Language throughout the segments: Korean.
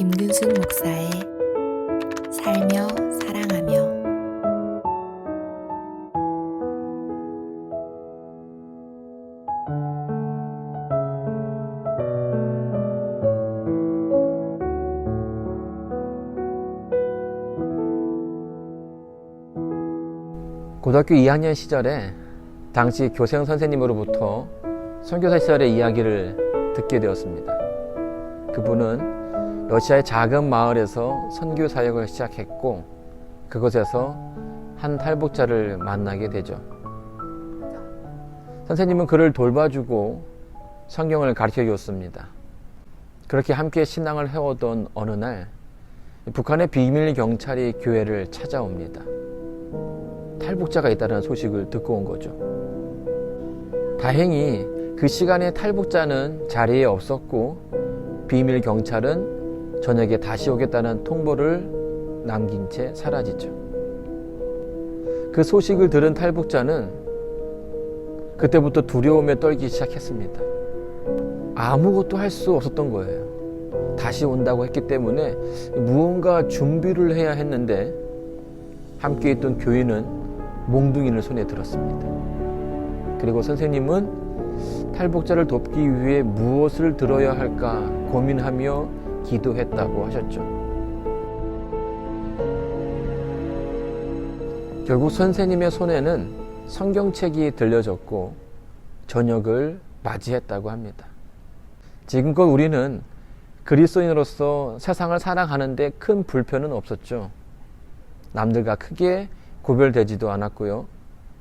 김근숙 목사의 살며 사랑하며. 고등학교 2학년 시절에 당시 교생 선생님으로부터 선교사 시절의 이야기를 듣게 되었습니다. 그분은 러시아의 작은 마을에서 선교 사역을 시작했고 그곳에서 한 탈북자를 만나게 되죠. 선생님은 그를 돌봐주고 성경을 가르쳐 줬습니다. 그렇게 함께 신앙을 해오던 어느 날 북한의 비밀 경찰이 교회를 찾아옵니다. 탈북자가 있다는 소식을 듣고 온 거죠. 다행히 그 시간에 탈북자는 자리에 없었고 비밀 경찰은 저녁에 다시 오겠다는 통보를 남긴 채 사라지죠. 그 소식을 들은 탈북자는 그때부터 두려움에 떨기 시작했습니다. 아무것도 할 수 없었던 거예요. 다시 온다고 했기 때문에 무언가 준비를 해야 했는데 함께 있던 교인은 몽둥이를 손에 들었습니다. 그리고 선생님은 탈북자를 돕기 위해 무엇을 들어야 할까 고민하며 기도했다고 하셨죠. 결국 선생님의 손에는 성경책이 들려졌고 저녁을 맞이했다고 합니다. 지금껏 우리는 그리스도인으로서 세상을 살아가는데 큰 불편은 없었죠. 남들과 크게 구별되지도 않았고요.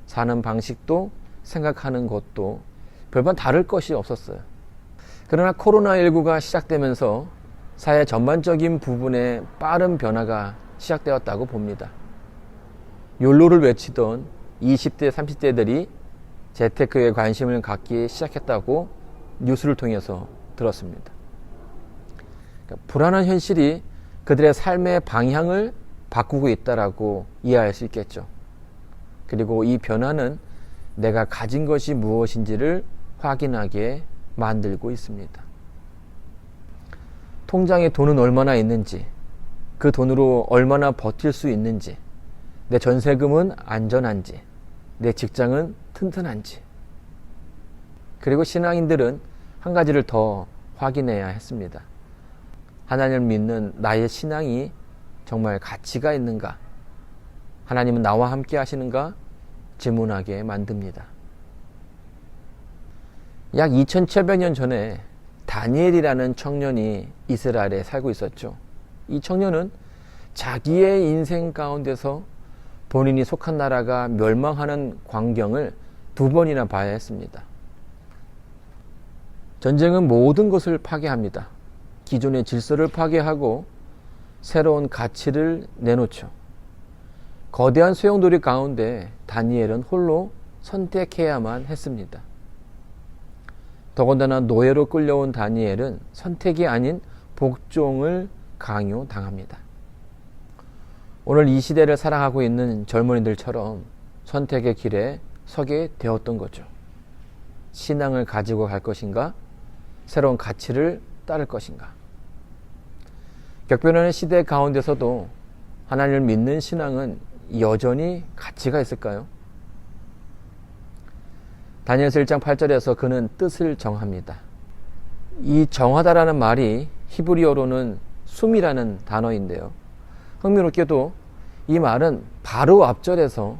사는 방식도 생각하는 것도 별반 다를 것이 없었어요. 그러나 코로나19가 시작되면서 사회 전반적인 부분에 빠른 변화가 시작되었다고 봅니다. 욜로를 외치던 20대, 30대들이 재테크에 관심을 갖기 시작했다고 뉴스를 통해서 들었습니다. 그러니까 불안한 현실이 그들의 삶의 방향을 바꾸고 있다라고 이해할 수 있겠죠. 그리고 이 변화는 내가 가진 것이 무엇인지를 확인하게 만들고 있습니다. 통장에 돈은 얼마나 있는지, 그 돈으로 얼마나 버틸 수 있는지, 내 전세금은 안전한지, 내 직장은 튼튼한지. 그리고 신앙인들은 한 가지를 더 확인해야 했습니다. 하나님을 믿는 나의 신앙이 정말 가치가 있는가? 하나님은 나와 함께 하시는가? 질문하게 만듭니다. 약 2700년 전에 다니엘이라는 청년이 이스라엘에 살고 있었죠. 이 청년은 자기의 인생 가운데서 본인이 속한 나라가 멸망하는 광경을 2번이나 봐야 했습니다. 전쟁은 모든 것을 파괴합니다. 기존의 질서를 파괴하고 새로운 가치를 내놓죠. 거대한 소용돌이 가운데 다니엘은 홀로 선택해야만 했습니다. 더군다나 노예로 끌려온 다니엘은 선택이 아닌 복종을 강요당합니다. 오늘 이 시대를 살아가고 있는 젊은이들처럼 선택의 길에 서게 되었던 거죠. 신앙을 가지고 갈 것인가? 새로운 가치를 따를 것인가? 격변하는 시대 가운데서도 하나님을 믿는 신앙은 여전히 가치가 있을까요? 다니엘서 1장 8절에서 그는 뜻을 정합니다. 이 정하다라는 말이 히브리어로는 숨이라는 단어인데요. 흥미롭게도 이 말은 바로 앞절에서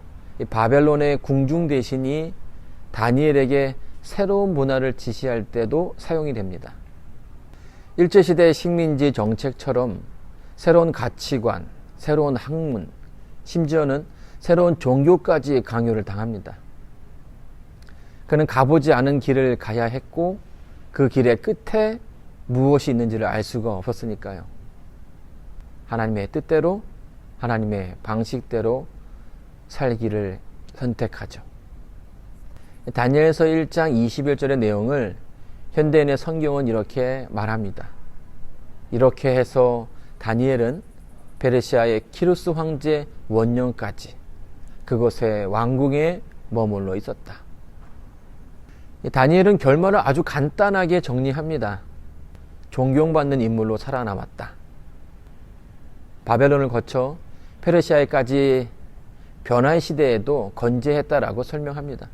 바벨론의 궁중 대신이 다니엘에게 새로운 문화를 지시할 때도 사용이 됩니다. 일제시대의 식민지 정책처럼 새로운 가치관, 새로운 학문, 심지어는 새로운 종교까지 강요를 당합니다. 그는 가보지 않은 길을 가야 했고 그 길의 끝에 무엇이 있는지를 알 수가 없었으니까요. 하나님의 뜻대로, 하나님의 방식대로 살기를 선택하죠. 다니엘서 1장 21절의 내용을 현대인의 성경은 이렇게 말합니다. 이렇게 해서 다니엘은 페르시아의 키루스 황제 원년까지 그곳의 왕궁에 머물러 있었다. 다니엘은 결말을 아주 간단하게 정리합니다. 존경받는 인물로 살아남았다. 바벨론을 거쳐 페르시아에까지 변화의 시대에도 건재했다라고 설명합니다.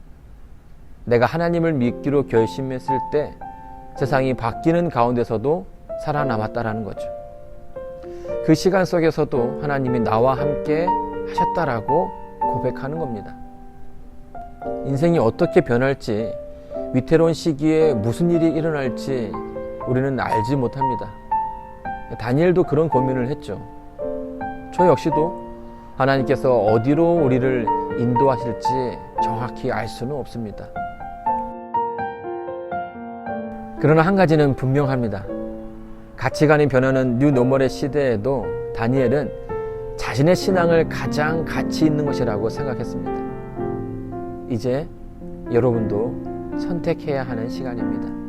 내가 하나님을 믿기로 결심했을 때 세상이 바뀌는 가운데서도 살아남았다라는 거죠. 그 시간 속에서도 하나님이 나와 함께 하셨다라고 고백하는 겁니다. 인생이 어떻게 변할지, 위태로운 시기에 무슨 일이 일어날지 우리는 알지 못합니다. 다니엘도 그런 고민을 했죠. 저 역시도 하나님께서 어디로 우리를 인도하실지 정확히 알 수는 없습니다. 그러나 한 가지는 분명합니다. 가치관이 변하는 뉴노멀의 시대에도 다니엘은 자신의 신앙을 가장 가치 있는 것이라고 생각했습니다. 이제 여러분도 선택해야 하는 시간입니다.